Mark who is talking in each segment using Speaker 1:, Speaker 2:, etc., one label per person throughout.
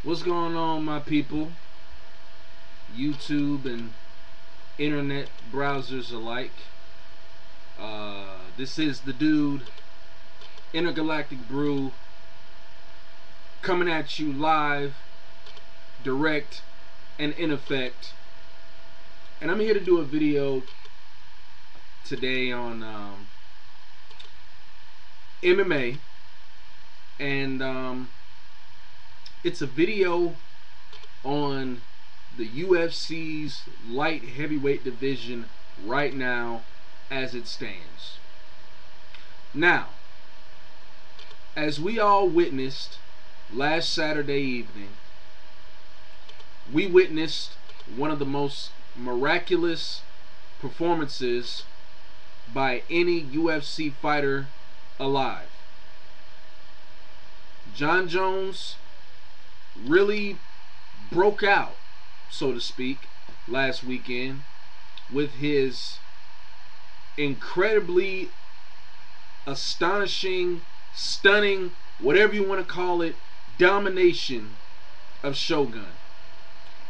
Speaker 1: What's going on, my people? YouTube and internet browsers alike. This is the dude, Intergalactic Brew, coming at you live, direct, and in effect. And I'm here to do a video today on MMA, and it's a video on the UFC's light heavyweight division right now as it stands. Now, as we all witnessed last Saturday evening, we witnessed one of the most miraculous performances by any UFC fighter alive. Jon Jones really broke out, so to speak, last weekend with his incredibly astonishing, stunning, whatever you want to call it, domination of Shogun.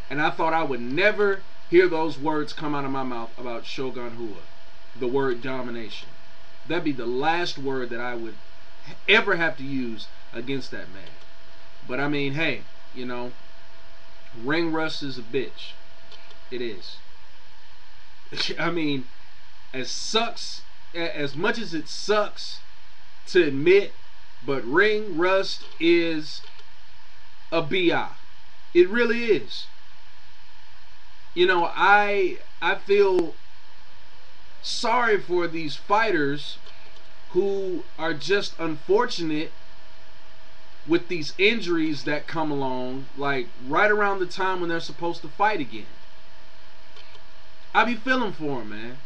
Speaker 1: And I thought I would never hear those words come out of my mouth about Shogun Rua, the word domination. That'd be the last word that I would ever have to use against that man. But I mean, hey, you know, ring rust is a bitch. It is. I mean, as much as it sucks to admit, but ring rust is a BI. It really is. You know, I feel sorry for these fighters who are just unfortunate with these injuries that come along, like right around the time when they're supposed to fight again. I be feeling for him, man.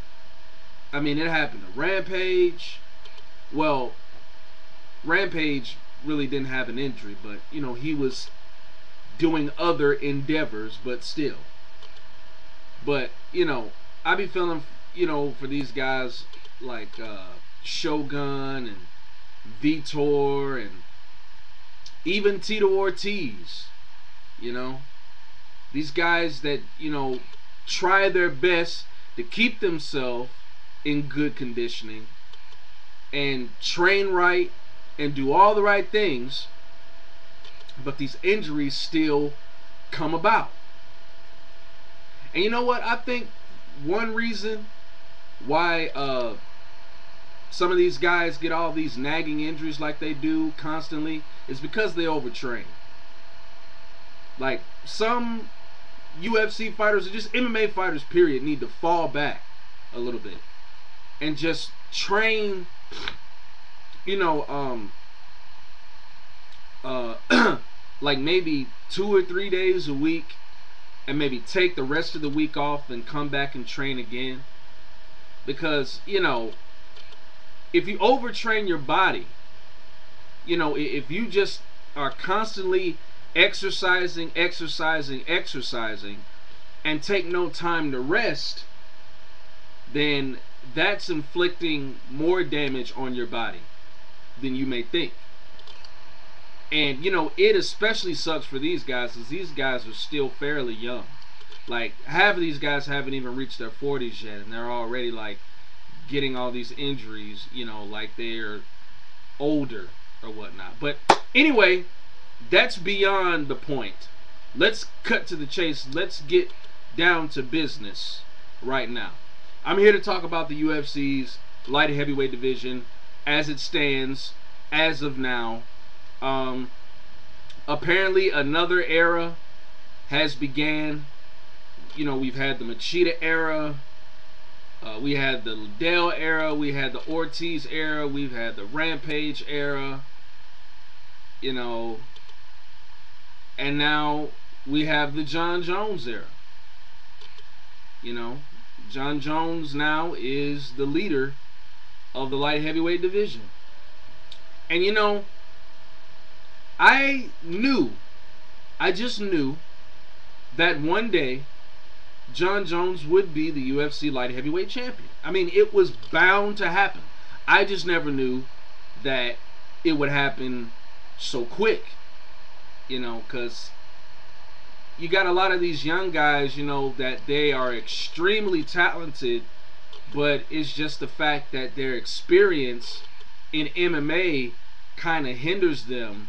Speaker 1: I mean, it happened to Rampage. Well, Rampage really didn't have an injury, but you know, he was doing other endeavors, but still. But you know, I be feeling, you know, for these guys like Shogun and Vitor and even Tito Ortiz. You know, these guys that, you know, try their best to keep themselves in good conditioning and train right and do all the right things, but these injuries still come about. And you know what? I think one reason why some of these guys get all these nagging injuries like they do constantly is because they overtrain. Like, some UFC fighters, or just MMA fighters period, need to fall back a little bit and just train, you know, like maybe 2 or 3 days a week, and maybe take the rest of the week off and come back and train again. Because, you know, if you overtrain your body, you know, if you just are constantly exercising, and take no time to rest, then that's inflicting more damage on your body than you may think. And, you know, it especially sucks for these guys, because these guys are still fairly young. Like, half of these guys haven't even reached their 40s yet, and they're already, like, getting all these injuries, you know, like they're older or whatnot. But anyway, that's beyond the point. Let's cut to the chase. Let's get down to business right now. I'm here to talk about the UFC's light heavyweight division as it stands as of now. Apparently another era has began. You know, we've had the Machida era, we had the Liddell era, we had the Ortiz era, we've had the Rampage era, you know, and now we have the Jon Jones era. You know, Jon Jones now is the leader of the light heavyweight division. And you know, I just knew that one day Jon Jones would be the UFC light heavyweight champion. I mean, it was bound to happen. I just never knew that it would happen so quick. You know, because you got a lot of these young guys, you know, that they are extremely talented, but it's just the fact that their experience in MMA kind of hinders them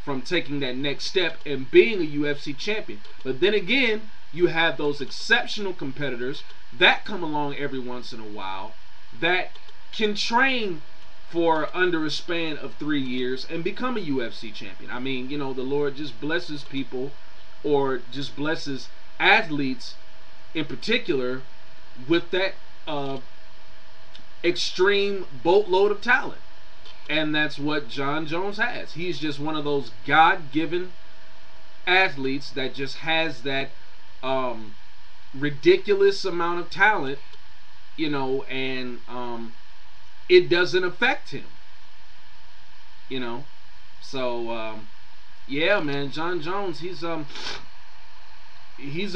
Speaker 1: from taking that next step and being a UFC champion. But then again, you have those exceptional competitors that come along every once in a while that can train for under a span of 3 years and become a UFC champion. I mean, you know, the Lord just blesses people, or just blesses athletes in particular, with that extreme boatload of talent. And that's what Jon Jones has. He's just one of those God-given athletes that just has that ridiculous amount of talent, you know, and it doesn't affect him, you know. So yeah, man, Jon Jones, he's a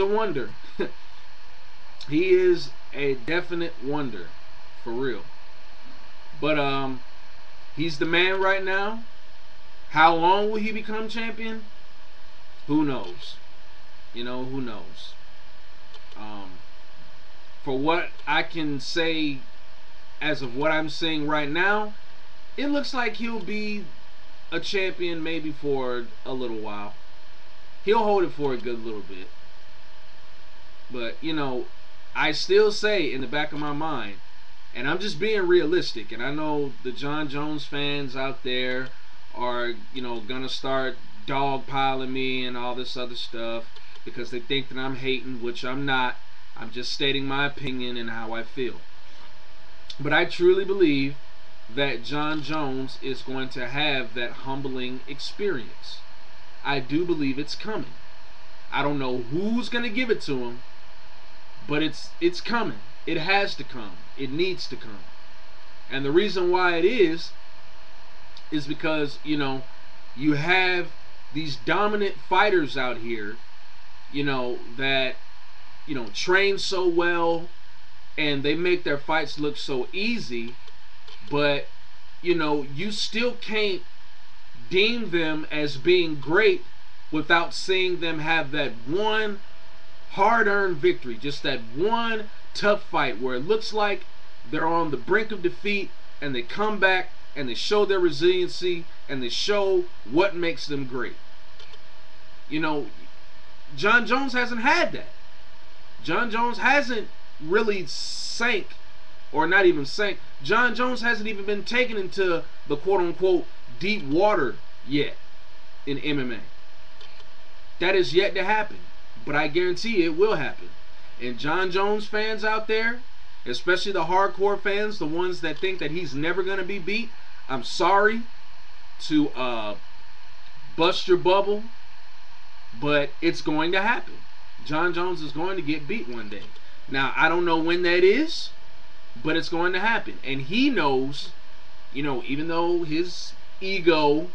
Speaker 1: wonder. He is a definite wonder, for real. But he's the man right now. How long will he become champion? Who knows? You know, who knows? For what I can say, as of what I'm seeing right now, it looks like he'll be a champion maybe for a little while. He'll hold it for a good little bit. But, you know, I still say in the back of my mind, and I'm just being realistic, and I know the Jon Jones fans out there are, you know, gonna start dogpiling me and all this other stuff because they think that I'm hating, which I'm not. I'm just stating my opinion and how I feel. But I truly believe that Jon Jones is going to have that humbling experience. I do believe it's coming. I don't know who's going to give it to him, but it's coming. It has to come. It needs to come. And the reason why it is because, you know, you have these dominant fighters out here, you know, that, you know, train so well and they make their fights look so easy, but, you know, you still can't deem them as being great without seeing them have that one hard-earned victory, just that one tough fight where it looks like they're on the brink of defeat and they come back and they show their resiliency and they show what makes them great. You know, Jon Jones hasn't had that. Jon Jones hasn't really sank, or not even sank. Jon Jones hasn't even been taken into the quote-unquote deep water yet in MMA. That is yet to happen, but I guarantee it will happen. And Jon Jones fans out there, especially the hardcore fans, the ones that think that he's never going to be beat, I'm sorry to bust your bubble, but it's going to happen. Jon Jones is going to get beat one day. Now, I don't know when that is, but it's going to happen. And he knows, you know, even though his ego,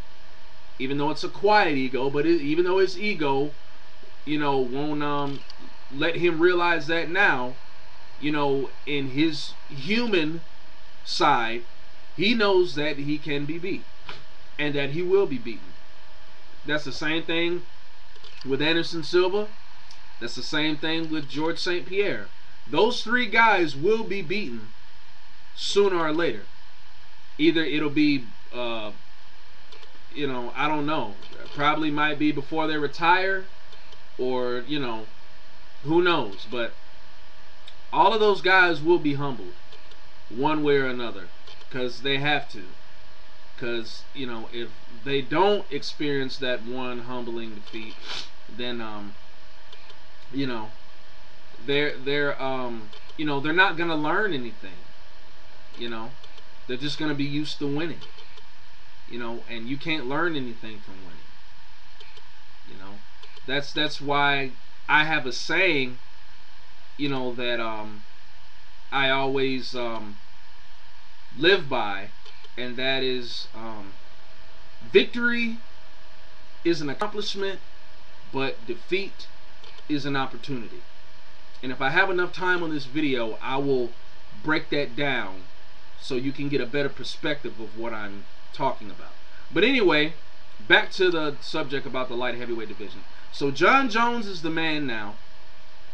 Speaker 1: even though it's a quiet ego, but even though his ego, you know, won't let him realize that now, you know, in his human side, he knows that he can be beat and that he will be beaten. That's the same thing with Anderson Silva. That's the same thing with George St. Pierre. Those three guys will be beaten sooner or later. Either it'll be, you know, I don't know. Probably might be before they retire, or, you know, who knows. But all of those guys will be humbled one way or another, because they have to. Because, you know, if they don't experience that one humbling defeat, then you know, they're you know, they're not gonna learn anything. You know, they're just gonna be used to winning. You know, and you can't learn anything from winning. You know, that's why I have a saying, you know, that I always live by, and that is victory is an accomplishment, but defeat is an opportunity. And if I have enough time on this video, I will break that down so you can get a better perspective of what I'm talking about. But anyway, back to the subject about the light heavyweight division. So John Jones is the man now.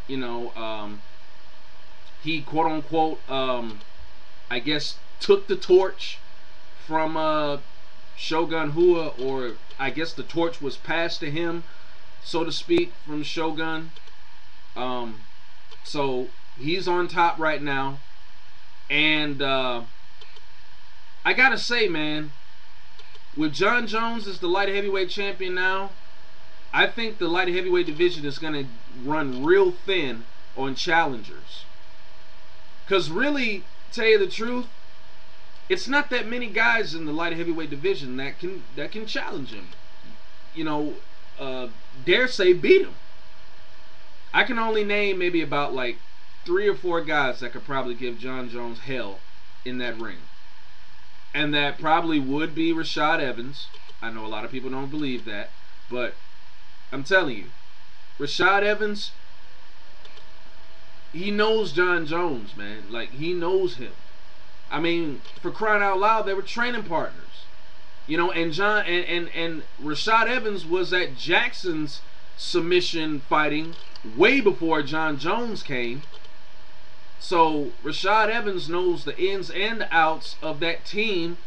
Speaker 1: You know, he quote unquote, I guess, took the torch from Shogun Rua, or I guess the torch was passed to him, so to speak, from Shogun. So he's on top right now, and I gotta say, man, with John Jones as the light heavyweight champion now, I think the light heavyweight division is gonna run real thin on challengers. Cause really, tell you the truth, it's not that many guys in the light heavyweight division that can challenge him. You know, dare say beat him. I can only name maybe about like 3 or 4 guys that could probably give John Jones hell in that ring. And that probably would be Rashad Evans. I know a lot of people don't believe that, but I'm telling you, Rashad Evans, he knows John Jones, man. Like, he knows him. I mean, for crying out loud, they were training partners. You know, and and Rashad Evans was at Jackson's submission fighting way before John Jones came. So Rashad Evans knows the ins and outs of that team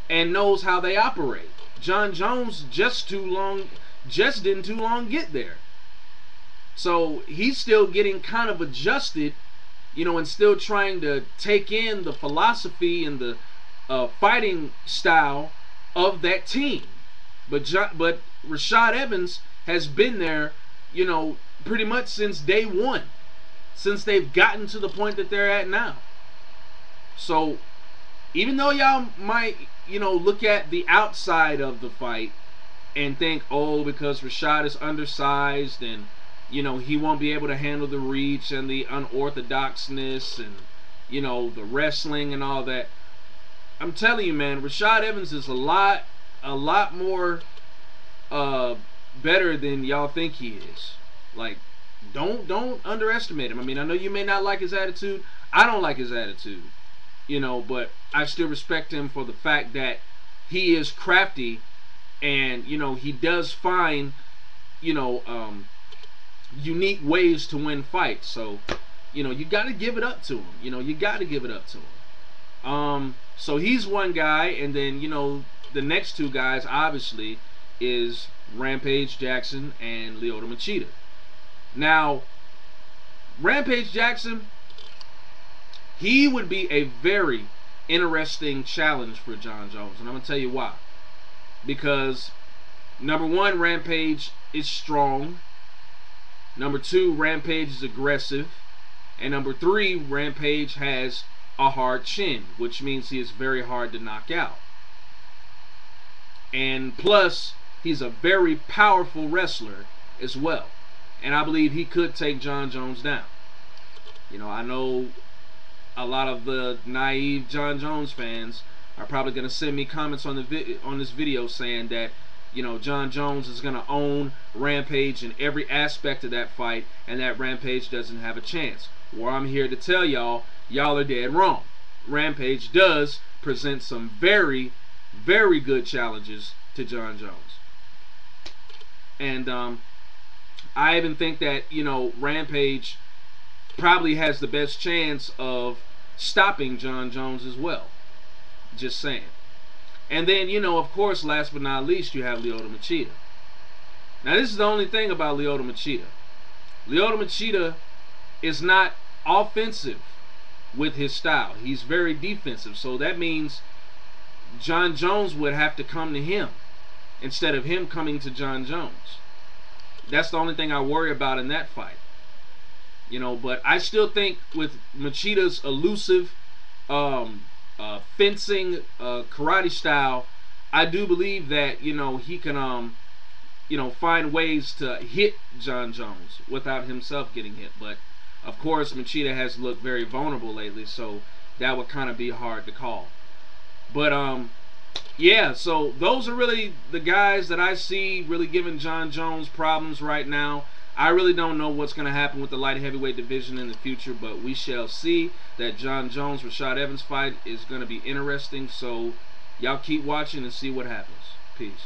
Speaker 1: and knows how they operate. John Jones just didn't too long get there. So he's still getting kind of adjusted, you know, and still trying to take in the philosophy and the fighting style of that team. But Rashad Evans has been there, you know, pretty much since day one, since they've gotten to the point that they're at now. So even though y'all might, you know, look at the outside of the fight and think, oh, because Rashad is undersized and, you know, he won't be able to handle the reach and the unorthodoxness and, you know, the wrestling and all that. I'm telling you, man, Rashad Evans is a lot more better than y'all think he is. Like, don't underestimate him. I mean, I know you may not like his attitude. I don't like his attitude, you know, but I still respect him for the fact that he is crafty and, you know, he does find, you know, unique ways to win fights. So, you know, you got to give it up to him. You know, you got to give it up to him. So he's one guy, and then, you know, the next 2 guys obviously is Rampage Jackson and Lyoto Machida. Now, Rampage Jackson, he would be a very interesting challenge for John Jones, and I'm gonna tell you why. Because number 1, Rampage is strong. Number 2, Rampage is aggressive. And number 3, Rampage has a hard chin, which means he is very hard to knock out. And plus, he's a very powerful wrestler as well. And I believe he could take John Jones down. You know, I know a lot of the naive John Jones fans are probably going to send me comments on this video saying that, you know, John Jones is going to own Rampage in every aspect of that fight and that Rampage doesn't have a chance. Well, I'm here to tell y'all, y'all are dead wrong. Rampage does present some very, very good challenges to John Jones. And I even think that, you know, Rampage probably has the best chance of stopping John Jones as well. Just saying. And then, you know, of course, last but not least, you have Lyoto Machida. Now, this is the only thing about Lyoto Machida. Lyoto Machida is not offensive with his style. He's very defensive. So that means John Jones would have to come to him instead of him coming to John Jones. That's the only thing I worry about in that fight. You know, but I still think with Machida's elusive fencing karate style, I do believe that, you know, he can you know, find ways to hit John Jones without himself getting hit. But of course, Machida has looked very vulnerable lately, so that would kind of be hard to call. But yeah, so those are really the guys that I see really giving John Jones problems right now. I really don't know what's going to happen with the light heavyweight division in the future, but we shall see. That John Jones Rashad Evans fight is going to be interesting, so y'all keep watching and see what happens. Peace.